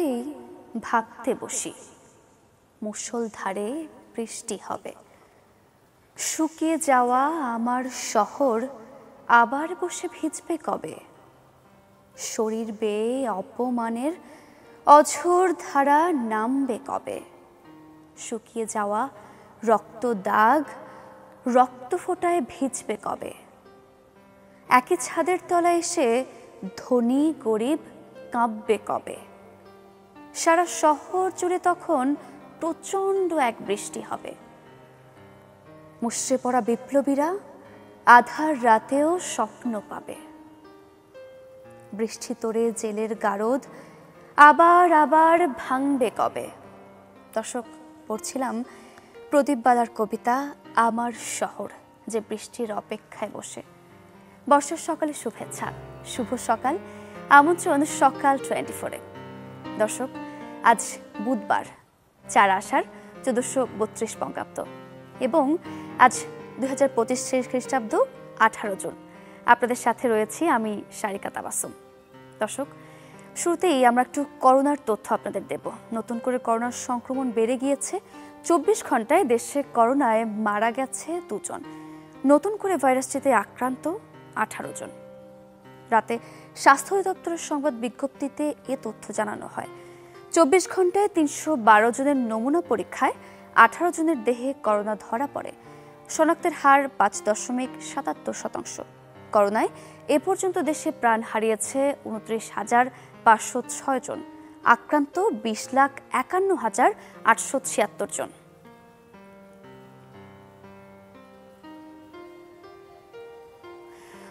পরেই ভাবতে বসি, মুষলধারে বৃষ্টি হবে। শুকিয়ে যাওয়া আমার শহর আবার বসে ভিজবে কবে? শরীর বেয়ে অপমানের অঝোর ধারা নামবে কবে? শুকিয়ে যাওয়া রক্ত দাগ রক্ত ফোঁটায় ভিজবে কবে? একই ছাদের তলায় এসে ধনী গরিব কাঁপবে কবে? সারা শহর জুড়ে তখন প্রচণ্ড এক বৃষ্টি হবে। মুষড়ে পড়া বিপ্লবীরা আধার রাতেও স্বপ্ন পাবে। বৃষ্টি তোড়ে জেলের গারদ আবার আবার ভাঙবে কবে? দর্শক, পড়ছিলাম প্রদীপ বালার কবিতা আমার শহর, যে বৃষ্টির অপেক্ষায় বসে। বর্ষার সকালে শুভেচ্ছা, শুভ সকাল, আমন্ত্রণ সকাল 24-এ। দর্শক, আজ বুধবার 4 আষাঢ় 1432 বঙ্গাব্দ এবং আজ 2025 খ্রিস্টাব্দ 18 জুন। আপনাদের সাথে রয়েছি আমি সারিকা তাবাসসুম। দর্শক, শুরুতেই আমরা একটু করোনার তথ্য আপনাদের দেব। নতুন করে করোনার সংক্রমণ বেড়ে গিয়েছে। 24 ঘন্টায় দেশে করোনায় মারা গেছে 2 জন। নতুন করে ভাইরাসটিতে আক্রান্ত 18 জন। রাতে স্বাস্থ্য অধিদপ্তরের সংবাদ বিজ্ঞপ্তিতে এ তথ্য জানানো হয়। 24 ঘন্টায় 312 জনের নমুনা পরীক্ষায় 18 জনের দেহে করোনা ধরা পড়ে। শনাক্তের হার 5.77%। করোনায় এ পর্যন্ত দেশে প্রাণ হারিয়েছে 29,506 জন। আক্রান্ত 20,51,876 জন।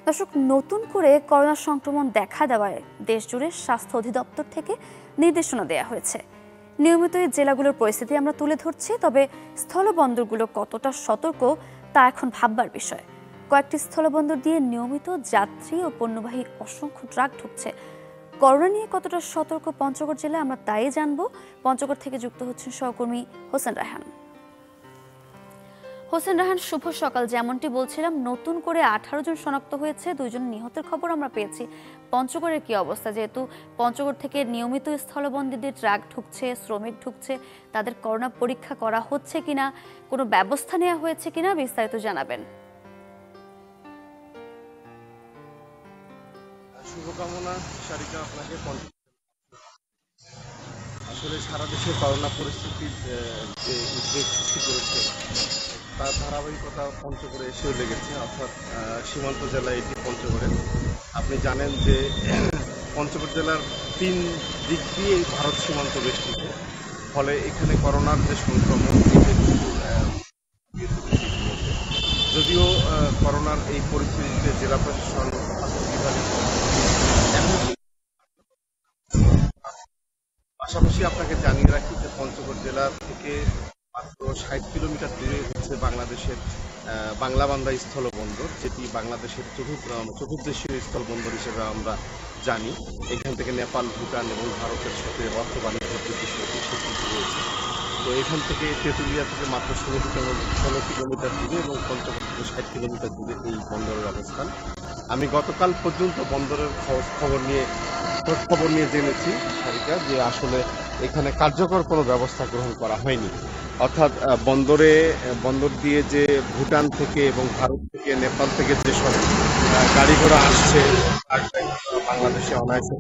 দর্শক, নতুন করে করোনা সংক্রমণ দেখা দেওয়ায় দেশজুড়ে স্বাস্থ্য অধিদপ্তর থেকে নির্দেশনা দেওয়া হয়েছে। নিয়মিত এই জেলাগুলোর পরিস্থিতি আমরা তুলে ধরছি, তবে স্থলবন্দরগুলো কতটা সতর্ক তা এখন ভাববার বিষয়। কয়েকটি স্থলবন্দর দিয়ে নিয়মিত যাত্রী ও পণ্যবাহী অসংখ্য ট্রাক ঢুকছে। করোনা নিয়ে কতটা সতর্ক পঞ্চগড় জেলা, আমরা তাই জানবো। পঞ্চগড় থেকে যুক্ত হচ্ছেন সহকর্মী হোসেন রায়হান। হোসেন রায়হান, শুভ সকাল। যেমনটি বলছিলাম, নতুন করে 18 জন শনাক্ত হয়েছে, 2 জন নিহতের খবর আমরা পেয়েছি। পঞ্চগড়ের কি অবস্থা? যেহেতু পঞ্চগড় থেকে নিয়মিত স্থলবন্দীদের ট্রাক ঢুকছে, শ্রমিক ঢুকছে, তাদের করোনা পরীক্ষা করা হচ্ছে কিনা, কোনো ব্যবস্থা নেওয়া হয়েছে কিনা, বিস্তারিত জানাবেন। শুভকামনা সারিকা আপনাকে। আসলে সারা দেশে করোনা পরিস্থিতির যে উদ্বেগ সৃষ্টি করেছে তার ধারাবাহিকতা পঞ্চগড়ে এসেও লেগেছে, অর্থাৎ সীমান্ত জেলা এটি পঞ্চগড়ে। আপনি জানেন যে পঞ্চগড় জেলার 3 দিক দিয়ে ভারত সীমান্ত বেষ্টিত, ফলে এখানে করোনার যে সংক্রমণ যদিও করোনার এই পরিস্থিতিতে জেলা প্রশাসন পাশাপাশি আপনাকে জানিয়ে রাখি যে পঞ্চগড় জেলা থেকে মাত্র 60 কিলোমিটার দূরে হচ্ছে বাংলাদেশের বাংলাবান্ধা স্থলবন্দর, যেটি বাংলাদেশের চতুর্দেশীয় স্থলবন্দর হিসেবে আমরা জানি। এখান থেকে নেপাল, ভুটান এবং ভারতের সাথে অর্থ বাণিজ্যের যে বিষয়টি সেটি রয়েছে। তো এখান থেকে তেঁতুলিয়া থেকে মাত্র 16 কিলোমিটার দূরে এবং পঞ্চগড় থেকে 60 কিলোমিটার দূরে এই বন্দরের অবস্থান। আমি গতকাল পর্যন্ত বন্দরের খবর নিয়ে জেনেছি সারিকা, যে আসলে এখানে কার্যকর কোনো ব্যবস্থা গ্রহণ করা হয়নি। অর্থাৎ বন্দর দিয়ে যে ভুটান থেকে এবং ভারত থেকে, নেপাল থেকে যেসব গাড়ি ঘোড়া আসছে বাংলাদেশে অনায়াসে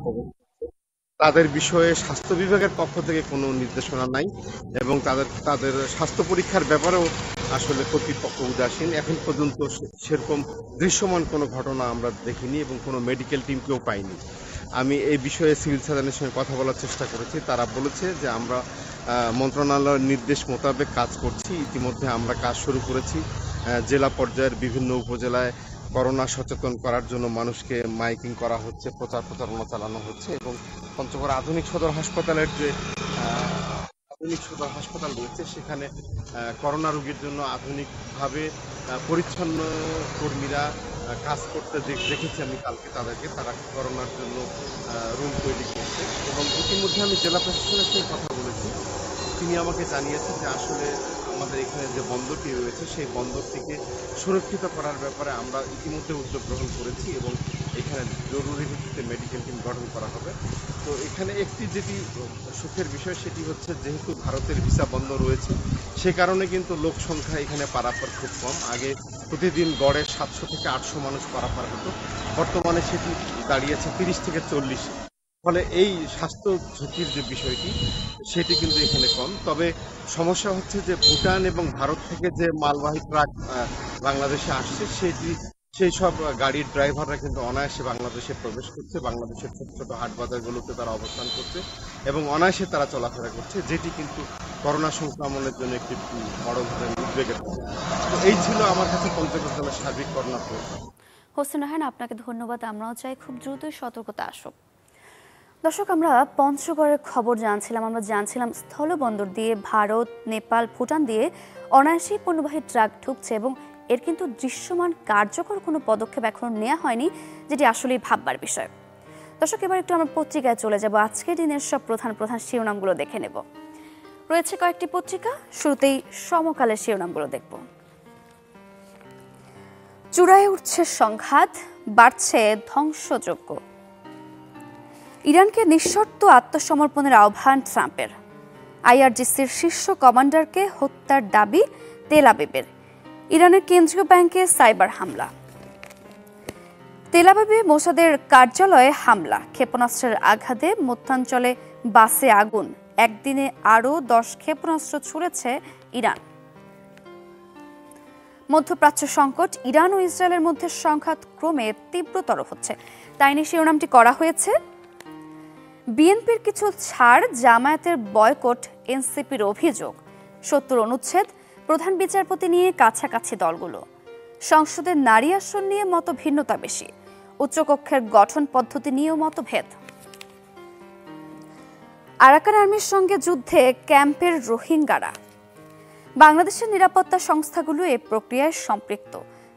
তাদের বিষয়ে স্বাস্থ্য বিভাগের পক্ষ থেকে কোনো নির্দেশনা নাই এবং তাদের স্বাস্থ্য পরীক্ষার ব্যাপারেও আসলে কর্তৃপক্ষ উদাসীন। এখন পর্যন্ত সেরকম দৃশ্যমান কোনো ঘটনা আমরা দেখিনি এবং কোনো মেডিকেল টিমকেও পাইনি। আমি এই বিষয়ে সিভিল সার্জনের সঙ্গে কথা বলার চেষ্টা করেছি। তারা বলেছে যে আমরা মন্ত্রণালয়ের নির্দেশ মোতাবেক কাজ করছি। ইতিমধ্যে আমরা কাজ শুরু করেছি। জেলা পর্যায়ের বিভিন্ন উপজেলায় করোনা সচেতন করার জন্য মানুষকে মাইকিং করা হচ্ছে, প্রচারণা চালানো হচ্ছে এবং পঞ্চগড় আধুনিক সদর হাসপাতালের যে হাসপাতাল রয়েছে সেখানে করোনা রোগীর জন্য আধুনিকভাবে পরিচ্ছন্ন কর্মীরা কাজ করতে দেখেছি আমি কালকে তাদেরকে। তারা করোনার জন্য রুম তৈরি করছে এবং ইতিমধ্যে আমি জেলা প্রশাসনের সঙ্গে কথা বলেছি। তিনি আমাকে জানিয়েছেন যে আসলে আমাদের এখানে যে বন্দরটি রয়েছে সেই বন্দরটিকে সুরক্ষিত করার ব্যাপারে আমরা ইতিমধ্যে উদ্যোগ গ্রহণ করেছি এবং এখানে জরুরি ভিত্তিতে মেডিকেল পলিটিক্যাল টিম গঠন করা হবে। তো এখানে একটি যেটি সুখের বিষয় সেটি হচ্ছে যেহেতু ভারতের ভিসা বন্ধ রয়েছে সে কারণে কিন্তু লোক সংখ্যা এখানে পারাপার খুব কম। আগে প্রতিদিন গড়ে 700 থেকে 800 মানুষ পারাপার হতো, বর্তমানে সেটি দাঁড়িয়েছে 30 থেকে 40। ফলে এই স্বাস্থ্য ঝুঁকির যে বিষয়টি সেটি কিন্তু এখানে কম। তবে সমস্যা হচ্ছে যে ভুটান এবং ভারত থেকে যে মালবাহী ট্রাক বাংলাদেশে আসছে সেই সব গাড়ির ড্রাইভাররা কিন্তু অনায়াসে বাংলাদেশে প্রবেশ করছে, বাংলাদেশের ছোট ছোট হাট বাজারগুলোতে তারা অবস্থান করছে এবং অনায়াসে তারা চলাফেরা করছে, যেটি কিন্তু করোনা সংক্রমণের জন্য একটি বড় ধরনের উদ্বেগের কথা। তো এই ছিল আমার কাছে পঞ্চগড় জেলার সার্বিক করোনা পরিস্থিতি। হোসেন রায়হান, আপনাকে ধন্যবাদ। আমরাও চাই খুব দ্রুতই সতর্কতা আসুক। দর্শক, আমরা পঞ্চগড়ের খবর জানছিলাম। আমরা জানছিলাম স্থলবন্দর দিয়ে ভারত, নেপাল, ভুটান দিয়ে অনায়াসী পণ্যবাহী ট্রাক ঢুকছে এবং এর কিন্তু দৃশ্যমান কার্যকর কোনো পদক্ষেপ এখনো নেওয়া হয়নি, যেটি আসলেই ভাববার বিষয়। দর্শক, এবার একটু আমরা পত্রিকায় চলে যাব। আজকের দিনের সব প্রধান প্রধান শিরোনামগুলো দেখে নেব। রয়েছে কয়েকটি পত্রিকা, শুরুতেই সমকালের শিরোনামগুলো দেখব। চূড়ায় উঠছে সংঘাত, বাড়ছে ধ্বংসযজ্ঞ। ইরানকে নিঃশর্ত আত্মসমর্পণের আহ্বান ট্রাম্পের। আইআরজিসির শীর্ষ কমান্ডারকে হত্যার দাবি তেল আবিবের। ইরানের কেন্দ্রীয় ব্যাংকে সাইবার হামলা। তেল আবিবে মোসাদের কার্যালয়ে হামলা, ক্ষেপণাস্ত্রের আঘাতে মধ্যাঞ্চলে বাসে আগুন। একদিনে আরও 10 ক্ষেপণাস্ত্র ছুড়েছে ইরান। মধ্যপ্রাচ্য সংকট, ইরান ও ইসরায়েলের মধ্যে সংঘাত ক্রমে তীব্রতর হচ্ছে, তাই নিয়ে শিরোনামটি করা হয়েছে। বিএনপির কিছু ছাড়, জামায়াতের বয়কট, এনসিপির অভিযোগ। 70 অনুচ্ছেদ, প্রধান বিচারপতি নিয়ে কাছাকাছি দলগুলো। সংসদের নারী আসন নিয়ে মতভিন্নতা বেশি। উচ্চকক্ষের গঠন পদ্ধতি নিয়েও মতভেদ। আরাকান আর্মির সঙ্গে যুদ্ধে ক্যাম্পের রোহিঙ্গারা। বাংলাদেশের নিরাপত্তা সংস্থাগুলো এ প্রক্রিয়ায় সম্পৃক্ত।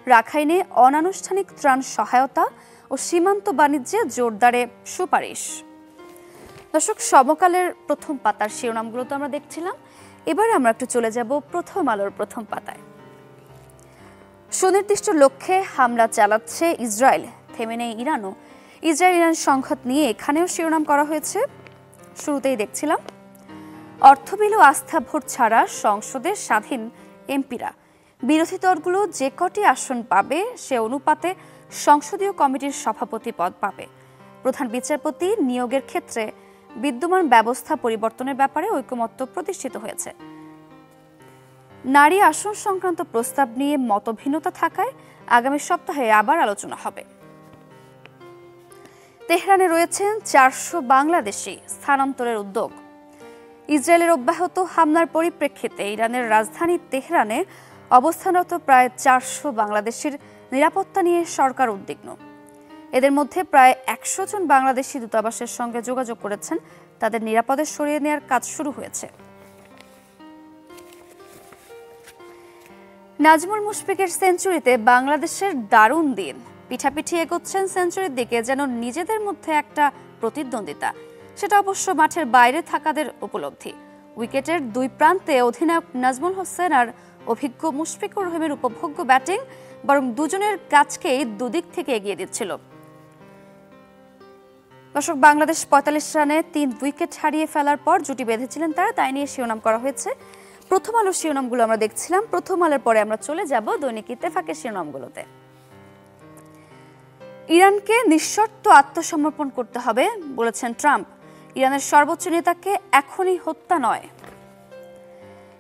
রাখাইনে অনানুষ্ঠানিক ত্রাণ সহায়তা ও সীমান্ত বাণিজ্যে জোরদারে সুপারিশ। দর্শক, সমকালের প্রথম পাতার শিরোনামগুলো তো আমরা দেখছিলাম। এবারে আমরা একটু চলে যাব প্রথম আলোর প্রথম পাতায়। সুনির্দিষ্ট লক্ষ্যে হামলা চালাচ্ছে ইসরায়েল, থেমে নেই ইরানও। ইসরায়েল ইরান সংঘাত নিয়ে এখানেও শিরোনাম করা হয়েছে। শুরুতেই দেখছিলাম, অর্থ বিল ও আস্থা ভোট ছাড়া সংসদে স্বাধীন এমপিরা। বিরোধী দলগুলো যে কটি আসন পাবে সে অনুপাতে সংসদীয় কমিটির সভাপতি পদ পাবে। প্রধান বিচারপতি নিয়োগের ক্ষেত্রে বিদ্যমান ব্যবস্থা পরিবর্তনের ব্যাপারে ঐকমত্য প্রতিষ্ঠিত হয়েছে। নারী আসন সংক্রান্ত প্রস্তাব নিয়ে মতভিন্নতা থাকায় আগামী সপ্তাহে আবার আলোচনা হবে। তেহরানে রয়েছেন 400 বাংলাদেশি, স্থানান্তরের উদ্যোগ। ইসরায়েলের অব্যাহত হামলার পরিপ্রেক্ষিতে ইরানের রাজধানী তেহরানে অবস্থানরত প্রায় 400 বাংলাদেশির নিরাপত্তা নিয়ে সরকার উদ্বিগ্ন। এদের মধ্যে প্রায় 100 জন বাংলাদেশি দূতাবাসের সঙ্গে যোগাযোগ করেছেন। তাদের নিরাপদে সরিয়ে নেওয়ার কাজ শুরু হয়েছে। নাজমুল মুশফিকের সেঞ্চুরিতে বাংলাদেশের দারুণ দিন। পিঠাপিঠি এগোচ্ছেন সেঞ্চুরির দিকে, যেন নিজেদের মধ্যে একটা প্রতিদ্বন্দ্বিতা। সেটা অবশ্য মাঠের বাইরে থাকাদের উপলব্ধি। উইকেটের দুই প্রান্তে অধিনায়ক নাজমুল হোসেন আর অভিজ্ঞ মুশফিকুর রহিমের উপভোগ্য ব্যাটিং বরং দুজনের কাজকেই দুদিক থেকে এগিয়ে দিচ্ছিল। দর্শক, বাংলাদেশ 45 রানে 3 উইকেট হারিয়ে ফেলার পর জুটি বেঁধেছিলেন তারা, তাই নিয়ে শিরোনাম করা হয়েছে। প্রথম আলোর শিরোনামগুলো আমরা দেখছিলাম। প্রথম আলোর পরে আমরা চলে যাব দৈনিক ইত্তেফাকের শিরোনামগুলোতে। ইরানকে নিঃশর্ত আত্মসমর্পণ করতে হবে বলেছেন ট্রাম্প। ইরানের সর্বোচ্চ নেতাকে এখনই হত্যা নয়।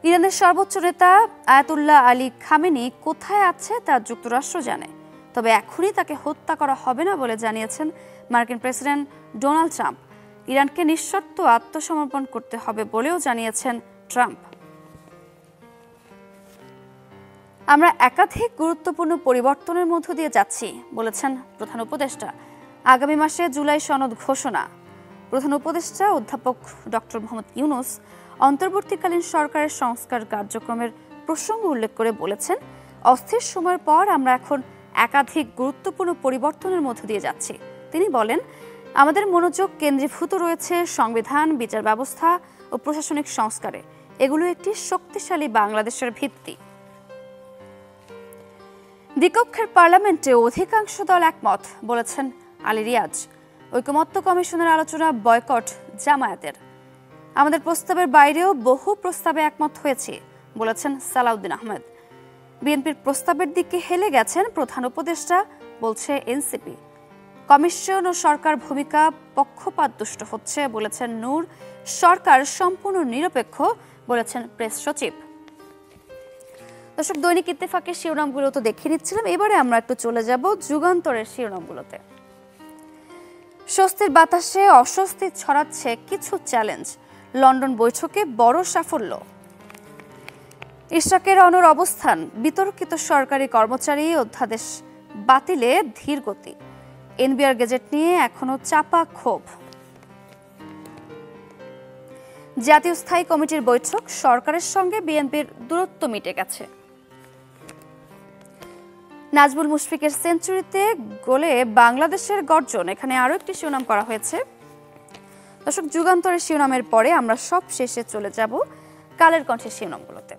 ইরানের সর্বোচ্চ নেতা আয়াতুল্লাহ আলী খামেনি কোথায় আছে তা যুক্তরাষ্ট্র জানে, তবে এখনই তাকে হত্যা করা হবে না বলে জানিয়েছেন মার্কিন প্রেসিডেন্ট ডোনাল্ড ট্রাম্প। ইরানকে নিঃশর্ত আত্মসমর্পণ করতে হবে বলেও জানিয়েছেন ট্রাম্প। আমরা একাধিক গুরুত্বপূর্ণ পরিবর্তনের মধ্য দিয়ে যাচ্ছি বলেছেন প্রধান উপদেষ্টা। আগামী মাসে জুলাই সনদ ঘোষণা। প্রধান উপদেষ্টা অধ্যাপক ডক্টর মোহাম্মদ ইউনূস অন্তর্বর্তীকালীন সরকারের সংস্কার কার্যক্রমের প্রসঙ্গ উল্লেখ করে বলেছেন, অস্থির সময়ের পর আমরা এখন একাধিক গুরুত্বপূর্ণ পরিবর্তনের মধ্য দিয়ে যাচ্ছি। তিনি বলেন, আমাদের মনোযোগ কেন্দ্রীভূত রয়েছে সংবিধান, বিচার ব্যবস্থা ও প্রশাসনিক সংস্কারে। এগুলো একটি শক্তিশালী বাংলাদেশের ভিত্তি। দ্বিকক্ষের পার্লামেন্টে অধিকাংশ দল একমত বলেছেন আলী রিয়াজ। ঐকমত্য কমিশনের আলোচনা বয়কট জামায়াতের। আমাদের প্রস্তাবের বাইরেও বহু প্রস্তাবে একমত হয়েছে বলেছেন সালাউদ্দিন আহমেদ। বিএনপির প্রস্তাবের দিকে হেলে গেছেন প্রধান উপদেষ্টা, বলছে এনসিপি। কমিশন ও সরকার ভূমিকা পক্ষপাতদুষ্ট হচ্ছে বলেছেন নূর। সরকার সম্পূর্ণ নিরপেক্ষ বলেছেন প্রেস সচিব। দর্শক, দৈনিক ইত্তেফাকের শিরোনামগুলো তো দেখে নিচ্ছিলাম, এবারে আমরা একটু চলে যাব যুগান্তরের শিরোনামগুলোতে। স্বস্তির বাতাসে অস্বস্তি ছড়াচ্ছে কিছু চ্যালেঞ্জ, লন্ডন বৈঠকে বড় সাফল্য। ইশরাকের অনড় অবস্থান, বিতর্কিত সরকারি কর্মচারী অধ্যাদেশ বাতিলে ধীর গতি। এনবিআর গেজেট নিয়ে এখনো চাপা ক্ষোভ। জাতীয় স্থায়ী কমিটির বৈঠক, সরকারের সঙ্গে বিএনপির দূরত্ব মিটে গেছে। নাজমুল মুশফিকের সেঞ্চুরিতে গোলে বাংলাদেশের গর্জন, এখানে আরো একটি শিরোনাম করা হয়েছে। দর্শক, যুগান্তরের শিরোনামের পরে আমরা সব শেষে চলে যাব কালের কণ্ঠের শিরোনামগুলোতে।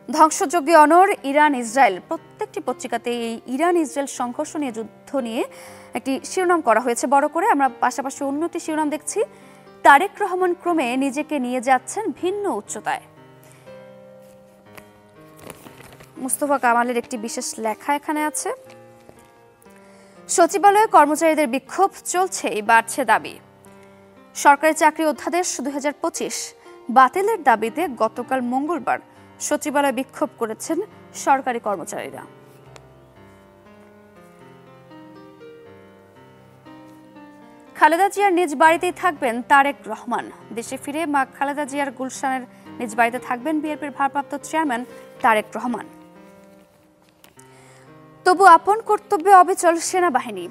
ধ্বংসযজ্ঞে অনড় ইরান ইসরায়েল, প্রত্যেকটি পত্রিকাতে এই ইরান ইসরায়েল সংঘর্ষ নিয়ে, যুদ্ধ নিয়ে একটি শিরোনাম করা হয়েছে বড় করে। আমরা পাশাপাশি অন্যটি শিরোনাম দেখছি, তারেক রহমান ক্রমে নিজেকে নিয়ে যাচ্ছেন ভিন্ন উচ্চতায়। মুস্তফা কামালের একটি বিশেষ লেখা এখানে আছে। সচিবালয়ে কর্মচারীদের বিক্ষোভ চলছেই, বাড়ছে দাবি। সরকারি চাকরি অধ্যাদেশ 2025 বাতিলের দাবিতে গতকাল মঙ্গলবার সচিবালয়ে বিক্ষোভ করেছেন সরকারি কর্মচারীরা। খালেদা জিয়ার নিজ বাড়িতেই থাকবেন তারেক রহমান। দেশে ফিরে মা খালেদা জিয়ার গুলশানের নিজ বাড়িতে থাকবেন বিএনপির ভারপ্রাপ্ত চেয়ারম্যান তারেক রহমান। তবু আপন কর্তব্যে অবিচল সেনাবাহিনী।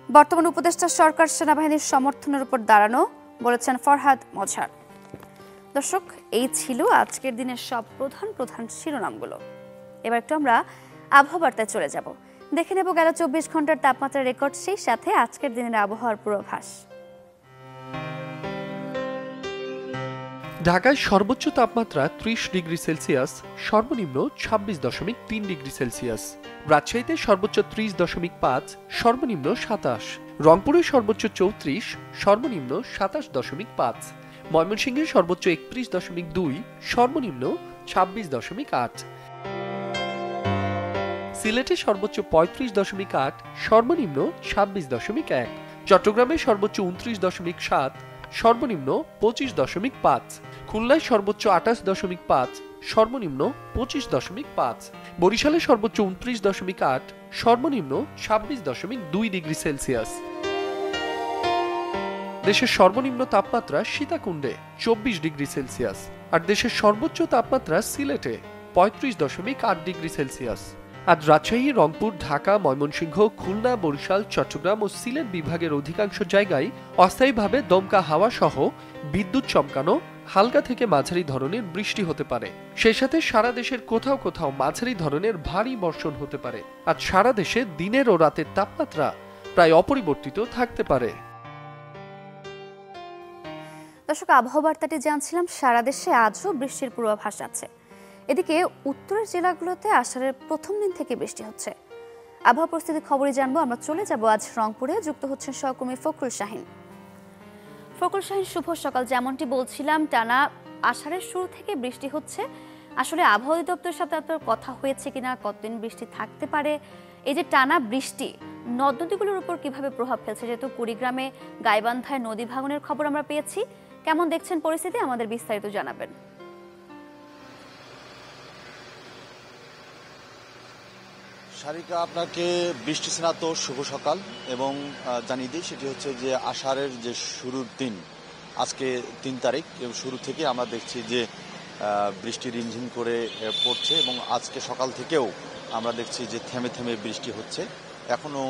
বর্তমান উপদেষ্টা সরকার সেনাবাহিনীর সমর্থনের উপর দাঁড়ানো, বলেছেন ফরহাদ মজহার। দর্শক, এই ছিল আজকের দিনের সব প্রধান প্রধান শিরোনামগুলো। এবার একটু আমরা আবহাওয়া বার্তায় চলে যাব, দেখে নেব গেল 24 ঘন্টার তাপমাত্রা রেকর্ড, সেই সাথে আজকের দিনের আবহাওয়ার পূর্বাভাস। ঢাকায় সর্বোচ্চ তাপমাত্রা 30 ডিগ্রি সেলসিয়াস, সর্বনিম্ন 26.3 ডিগ্রি সেলসিয়াস। রাজশাহীতে সর্বোচ্চ 30.5, সর্বনিম্ন 27। রংপুরে সর্বোচ্চ 34, সর্বনিম্ন 27.5। ময়মনসিংহে সর্বোচ্চ 31.2, সর্বনিম্ন 26.8। সিলেটে সর্বোচ্চ 35.8, সর্বনিম্ন 26.1। চট্টগ্রামে সর্বোচ্চ 29.7, সর্বনিম্ন 25.5। খুলনায় সর্বোচ্চ 28.5, সর্বনিম্ন 25.5। বরিশালে সর্বোচ্চ 29.8, সর্বনিম্ন 26.2 ডিগ্রি সেলসিয়াস। দেশের সর্বনিম্ন তাপমাত্রা সীতাকুণ্ডে 24 ডিগ্রি সেলসিয়াস, আর দেশের সর্বোচ্চ তাপমাত্রা সিলেটে 35.8 ডিগ্রি সেলসিয়াস। আজ রাজশাহী, রংপুর, ঢাকা, ময়মনসিংহ, খুলনা, বরিশাল, চট্টগ্রাম ও সিলেট বিভাগের অধিকাংশ জায়গায় অস্থায়ীভাবে দমকা হাওয়া সহ বিদ্যুৎ চমকানো হালকা থেকে মাঝারি ধরনের বৃষ্টি হতে পারে। সেই সাথে সারা দেশের কোথাও কোথাও মাঝারি ধরনের ভারী বর্ষণ হতে পারে। আজ সারা দেশে দিনের ও রাতের তাপমাত্রা প্রায় অপরিবর্তিত থাকতে পারে। দর্শক, আবহাওয়া বার্তাটি জানছিলাম, সারা দেশে আজও বৃষ্টির পূর্বাভাস আছে। এদিকে উত্তরের জেলাগুলোতে আষাঢ়ের প্রথম দিন থেকে বৃষ্টি হচ্ছে। আবহাওয়া পরিস্থিতির খবরই জানবো। আমরা চলে যাব আজ রংপুরে, যুক্ত হচ্ছেন সহকর্মী ফখরুল শাহিন। ফখরুল শাহিন, শুভ সকাল। যেমনটি বলছিলাম, টানা আষাঢ়ের শুরু থেকে বৃষ্টি হচ্ছে। আসলে আবহাওয়া অধিদপ্তরের সাথে আপনার কথা হয়েছে কিনা, কতদিন বৃষ্টি থাকতে পারে? এই যে টানা বৃষ্টি নদ নদীগুলোর উপর কিভাবে প্রভাব ফেলছে? যেহেতু কুড়িগ্রামে গাইবান্ধায় নদী ভাঙনের খবর আমরা পেয়েছি, কেমন দেখছেন পরিস্থিতি? আমাদের বিস্তারিত জানাবেন। সারিকা, আপনাকে বৃষ্টি স্নাত শুভ সকাল এবং জানিয়ে দিই, সেটি হচ্ছে যে আষাঢ়ের যে শুরুর দিন, আজকে 3 তারিখ, এবং শুরু থেকে আমরা দেখছি যে বৃষ্টি রিমঝিম করে পড়ছে এবং আজকে সকাল থেকেও আমরা দেখছি যে থেমে থেমে বৃষ্টি হচ্ছে, এখনও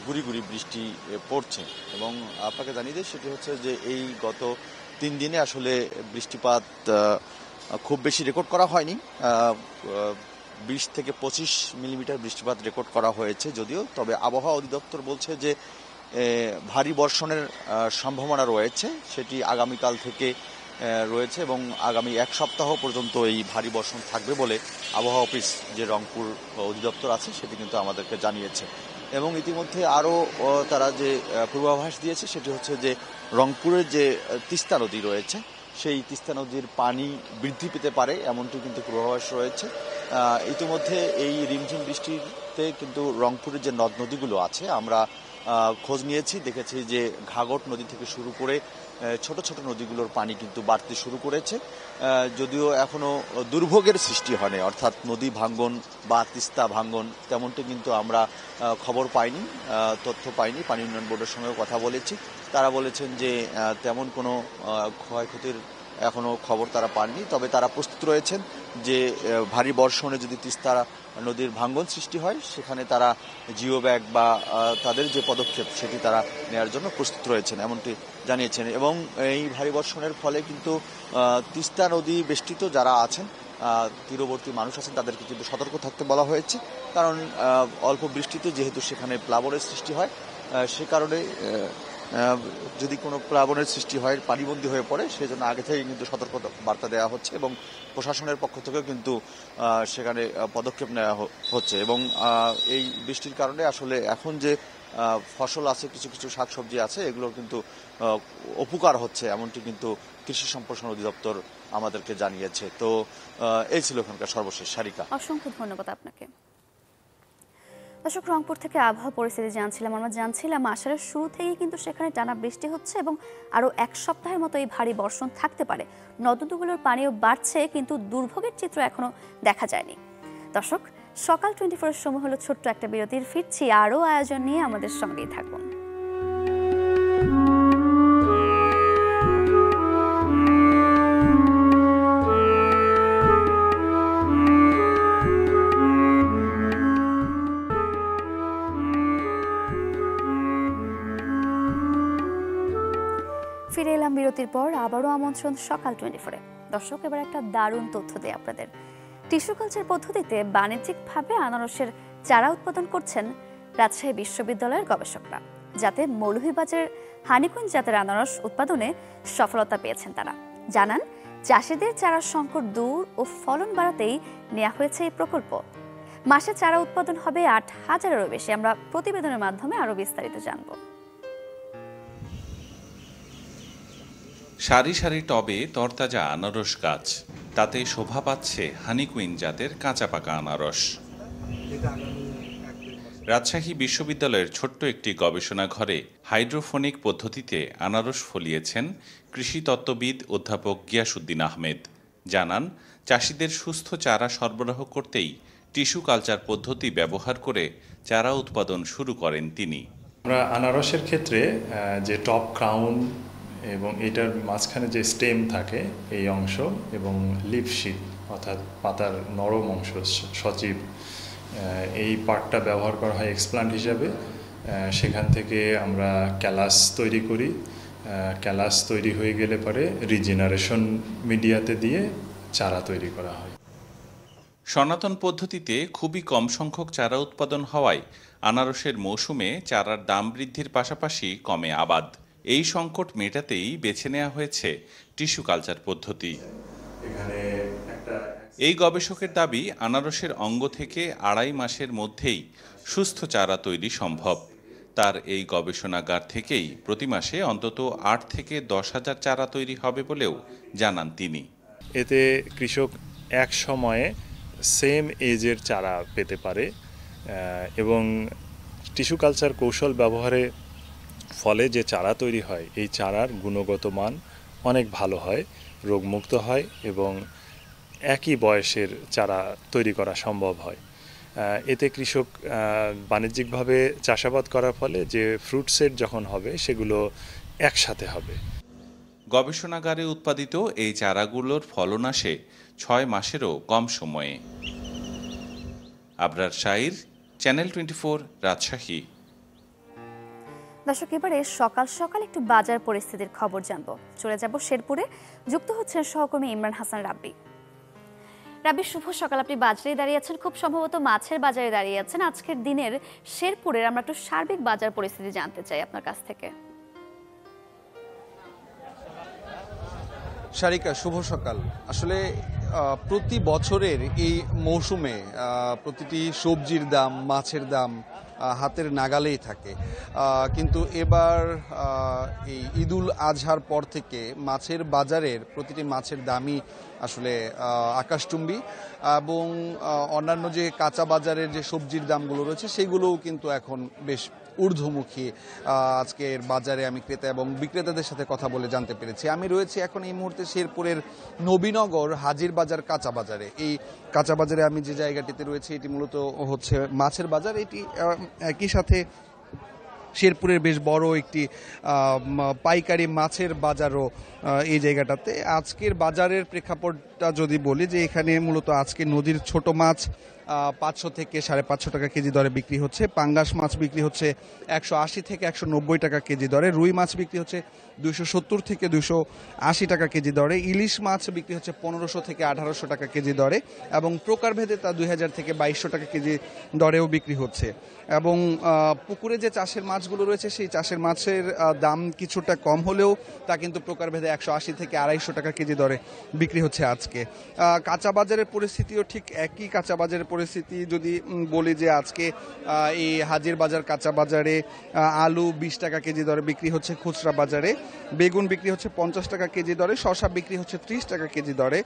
গুড়ি গুড়ি বৃষ্টি পড়ছে। এবং আপনাকে জানিয়ে দিই, সেটি হচ্ছে যে এই গত 3 দিনে আসলে বৃষ্টিপাত খুব বেশি রেকর্ড করা হয়নি। 20 থেকে 25 মিলিমিটার বৃষ্টিপাত রেকর্ড করা হয়েছে যদিও, তবে আবহাওয়া অধিদপ্তর বলছে যে ভারী বর্ষণের সম্ভাবনা রয়েছে, সেটি আগামীকাল থেকে রয়েছে এবং আগামী 1 সপ্তাহ পর্যন্ত এই ভারী বর্ষণ থাকবে বলে আবহাওয়া অফিস যে রংপুর অধিদপ্তর আছে সেটি কিন্তু আমাদেরকে জানিয়েছে। এবং ইতিমধ্যে আরও তারা যে পূর্বাভাস দিয়েছে সেটি হচ্ছে যে রংপুরের যে তিস্তা নদী রয়েছে সেই তিস্তা নদীর পানি বৃদ্ধি পেতে পারে এমনটি কিন্তু পূর্বাভাস রয়েছে। ইতিমধ্যে এই রিমঝিম বৃষ্টিতে কিন্তু রংপুরের যে নদ নদীগুলো আছে আমরা খোঁজ নিয়েছি, দেখেছি যে ঘাঘট নদী থেকে শুরু করে ছোট ছোট নদীগুলোর পানি কিন্তু বাড়তে শুরু করেছে, যদিও এখনো দুর্ভোগের সৃষ্টি হয়নি, অর্থাৎ নদী ভাঙ্গন বা তিস্তা ভাঙ্গন তেমনটি কিন্তু আমরা খবর পাইনি, তথ্য পাইনি। পানি উন্নয়ন বোর্ডের সঙ্গেও কথা বলেছি, তারা বলেছেন যে তেমন কোনো ক্ষয়ক্ষতির এখনো খবর তারা পাননি, তবে তারা প্রস্তুত রয়েছেন যে ভারী বর্ষণে যদি তিস্তা নদীর ভাঙ্গন সৃষ্টি হয় সেখানে তারা জিও ব্যাগ বা তাদের যে পদক্ষেপ সেটি তারা নেওয়ার জন্য প্রস্তুত রয়েছেন এমনটি জানিয়েছেন। এবং এই ভারী বর্ষণের ফলে কিন্তু তিস্তা নদী বেষ্টিত যারা আছেন তীরবর্তী মানুষ আছেন তাদেরকে কিন্তু সতর্ক থাকতে বলা হয়েছে, কারণ অল্প বৃষ্টিতে যেহেতু সেখানে প্লাবনের সৃষ্টি হয় সে কারণে যদি কোনো প্লাবনের সৃষ্টি হয় পানিবন্দী হয়ে পড়ে সেজন্য আগে থেকে কিন্তু সতর্ক বার্তা দেওয়া হচ্ছে এবং প্রশাসনের পক্ষ থেকেও কিন্তু সেখানে পদক্ষেপ নেওয়া হচ্ছে। এবং এই বৃষ্টির কারণে আসলে এখন যে ফসল আছে, কিছু কিছু শাকসবজি আছে, এগুলোর কিন্তু উপকার হচ্ছে এমনটি কিন্তু কৃষি সম্প্রসারণ অধিদপ্তর আমাদেরকে জানিয়েছে। তো এই ছিল এখানকার সর্বশেষ। সারিকা, অসংখ্য ধন্যবাদ আপনাকে। দর্শক, রংপুর থেকে আবহাওয়া পরিস্থিতি আমরা জানছিলাম আষাঢ়ের শুরু থেকেই কিন্তু সেখানে টানা বৃষ্টি হচ্ছে এবং আরও এক সপ্তাহের মতো এই ভারী বর্ষণ থাকতে পারে। নদ-নদীগুলোর পানিও বাড়ছে, কিন্তু দুর্ভোগের চিত্র এখনো দেখা যায়নি। দর্শক, সকাল 24-এর সময় হলো ছোট্ট একটা বিরতির, ফিরছি আরও আয়োজন নিয়ে, আমাদের সঙ্গেই থাকুন। ফিরে এলাম বিরতির পর, আবারও আমন্ত্রণ সকাল 24-এ। দর্শক, এবার একটা দারুণ তথ্য দেয় আপনাদের। টিস্যু কালচার পদ্ধতিতে বাণিজ্যিকভাবে আনারসের চারা উৎপাদন করছেন রাজশাহী বিশ্ববিদ্যালয়ের গবেষকরা, যাতে মৌলভীবাজারের হানিকুইন জাতের আনারস উৎপাদনে সফলতা পেয়েছেন তারা। জানান, চাষিদের চারার সংকট দূর ও ফলন বাড়াতেই নেওয়া হয়েছে এই প্রকল্প। মাসে চারা উৎপাদন হবে 8,000-এরও বেশি। আমরা প্রতিবেদনের মাধ্যমে আরও বিস্তারিত জানব। সারি সারি টবে তরতাজা আনারস গাছ, তাতে শোভা পাচ্ছে হানিকুইন জাতের কাঁচা পাকা আনারস। রাজশাহী বিশ্ববিদ্যালয়ের ছোট্ট একটি গবেষণা ঘরে হাইড্রোফোনিক পদ্ধতিতে আনারস ফলিয়েছেন কৃষি তত্ত্ববিদ অধ্যাপক গিয়াসউদ্দিন আহমেদ। জানান, চাষিদের সুস্থ চারা সরবরাহ করতেই টিস্যু কালচার পদ্ধতি ব্যবহার করে চারা উৎপাদন শুরু করেন তিনি। আমরা আনারসের ক্ষেত্রে যে টপ ক্রাউন এবং এটার মাঝখানে যে স্টেম থাকে এই অংশ এবং লিফ শিট অর্থাৎ পাতার নরম অংশ সজীব, এই পার্টটা ব্যবহার করা হয় এক্সপ্লান্ট হিসাবে। সেখান থেকে আমরা ক্যালাস তৈরি করি। ক্যালাস তৈরি হয়ে গেলে পরে রিজেনারেশন মিডিয়াতে দিয়ে চারা তৈরি করা হয়। সনাতন পদ্ধতিতে খুবই কম সংখ্যক চারা উৎপাদন হওয়ায় আনারসের মৌসুমে চারার দাম বৃদ্ধির পাশাপাশি কমে আবাদ। এই সংকট মেটাতেই বেছে নেওয়া হয়েছে টিস্যু কালচার পদ্ধতি। এই গবেষকের দাবি, আনারসের অঙ্গ থেকে 2.5 মাসের মধ্যেই সুস্থ চারা তৈরি সম্ভব। তার এই গবেষণাগার থেকেই প্রতি মাসে অন্তত 8 থেকে 10,000 চারা তৈরি হবে বলেও জানান তিনি। এতে কৃষক এক সময়ে সেম এজের চারা পেতে পারে এবং টিস্যু কালচার কৌশল ব্যবহারে ফলে যে চারা তৈরি হয় এই চারার গুণগত মান অনেক ভালো হয়, রোগমুক্ত হয় এবং একই বয়সের চারা তৈরি করা সম্ভব হয়। এতে কৃষক বাণিজ্যিকভাবে চাষাবাদ করার ফলে যে ফ্রুট সেট যখন হবে সেগুলো একসাথে হবে। গবেষণাগারে উৎপাদিত এই চারাগুলোর ফলন আসে 6 মাসেরও কম সময়ে। আবরার শাইর, চ্যানেল 24, রাজশাহী। দর্শক, এবারে সকাল সকাল একটু বাজার পরিস্থিতির খবর জানবো। চলে যাব শেরপুরে, যুক্ত হচ্ছেন সহকর্মী ইমরান হাসান রাব্বি। রাব্বি, শুভ সকাল। আপনি বাজারে দাঁড়িয়ে আছেন, খুব সম্ভবত মাছের বাজারে দাঁড়িয়ে আছেন। আজকের দিনের শেরপুরের আমরা একটু সার্বিক বাজার পরিস্থিতি জানতে চাই আপনার কাছ থেকে। সারিকা, শুভ সকাল। আসলে প্রতি বছরের এই মৌসুমে প্রতিটি সবজির দাম, মাছের দাম হাতের নাগালেই থাকে। কিন্তু এবার এই ঈদুল আজহার পর থেকে মাছের বাজারের প্রতিটি মাছের দামই আসলে আকাশচুম্বী, এবং অন্যান্য যে কাঁচা বাজারের যে সবজির দামগুলো রয়েছে সেগুলোও কিন্তু এখন বেশ ঊর্ধ্বমুখী। আজকের বাজারে আমি ক্রেতা এবং বিক্রেতাদের সাথে কথা বলে জানতে পেরেছি। আমি রয়েছি এখন এই মুহূর্তে শেরপুরের নবীনগর হাজির বাজার কাঁচা বাজারে। এই কাঁচা বাজারে আমি যে জায়গাটিতে রয়েছি এটি মূলত হচ্ছে মাছের বাজার। এটি একই সাথে শেরপুরের বেশ বড় একটি পাইকারি মাছের বাজারও এই জায়গাটাতে। আজকের বাজারের প্রেক্ষাপটটা যদি বলি, যে এখানে মূলত আজকে নদীর ছোট মাছ 500 থেকে 550 টাকা কেজি দরে বিক্রি হচ্ছে। পাঙ্গাস মাছ বিক্রি হচ্ছে 180 থেকে 190 টাকা কেজি দরে। রুই মাছ বিক্রি হচ্ছে 270 থেকে 280 টাকা কেজি দরে। ইলিশ মাছ বিক্রি হচ্ছে 1500 থেকে 1800 টাকা কেজি দরে, এবং প্রকারভেদে তা 2000 থেকে 2200 টাকা কেজি দরেও বিক্রি হচ্ছে। এবং পুকুরে যে চাষের মাছগুলো রয়েছে সেই চাষের মাছের দাম কিছুটা কম হলেও তা কিন্তু প্রকারভেদে 180 থেকে 250 টাকা কেজি দরে বিক্রি হচ্ছে আজকে। কাঁচা বাজারের পরিস্থিতিও ঠিক একই। কাঁচা বাজারের পরিস্থিতি যদি বলি, যে আজকে এই হাজির বাজার কাঁচা বাজারে আলু 20 টাকা কেজি দরে বিক্রি হচ্ছে খুচরা বাজারে, বেগুন বিক্রি হচ্ছে 50 টাকা কেজি দরে, শসা বিক্রি হচ্ছে 30 টাকা কেজি দরে,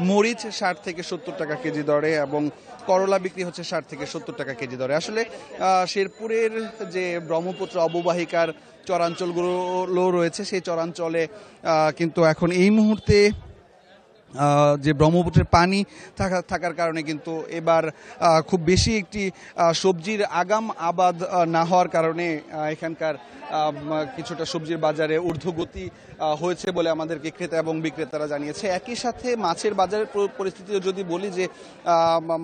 মরিচ 60 থেকে 70 টাকা কেজি দরে, এবং করলা বিক্রি হচ্ছে 60 থেকে 70 টাকা কেজি দরে। আসলে শেরপুরের যে ব্রহ্মপুত্র অববাহিকার চরাঞ্চলগুলো রয়েছে সেই চরাঞ্চলে কিন্তু এখন এই মুহূর্তে যে ব্রহ্মপুত্রের পানি থাকার কারণে কিন্তু এবার খুব বেশি একটি সবজির আগাম আবাদ না হওয়ার কারণে এখানকার কিছুটা সবজির বাজারে ঊর্ধ্বগতি হয়েছে বলে আমাদেরকে ক্রেতা এবং বিক্রেতারা জানিয়েছে। একই সাথে মাছের বাজারের পরিস্থিতিও যদি বলি, যে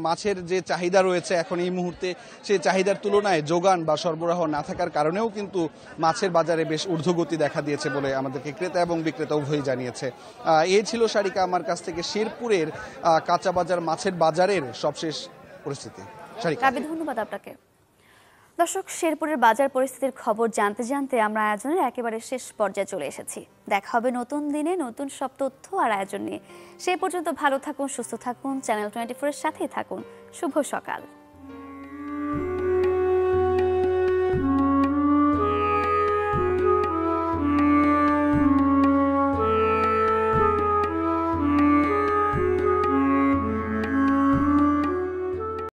মাছের যে চাহিদা রয়েছে এখন এই মুহূর্তে সেই চাহিদার তুলনায় যোগান বা সরবরাহ না থাকার কারণেও কিন্তু মাছের বাজারে বেশ ঊর্ধ্বগতি দেখা দিয়েছে বলে আমাদেরকে ক্রেতা এবং বিক্রেতা উভয়ই জানিয়েছে। এই ছিল সারিকা আমার কাছ থেকে শেরপুরের কাঁচা বাজার মাছের বাজারের সবশেষ পরিস্থিতি। ধন্যবাদ আপনাকে। দর্শক, শেরপুরের বাজার পরিস্থিতির খবর জানতে জানতে আমরা আয়োজনের একেবারে শেষ পর্যায়ে চলে এসেছি। দেখা হবে নতুন দিনে নতুন সব তথ্য আর আয়োজন নিয়ে। সেই পর্যন্ত ভালো থাকুন, সুস্থ থাকুন, চ্যানেল 24 এর সাথেই থাকুন। শুভ সকাল।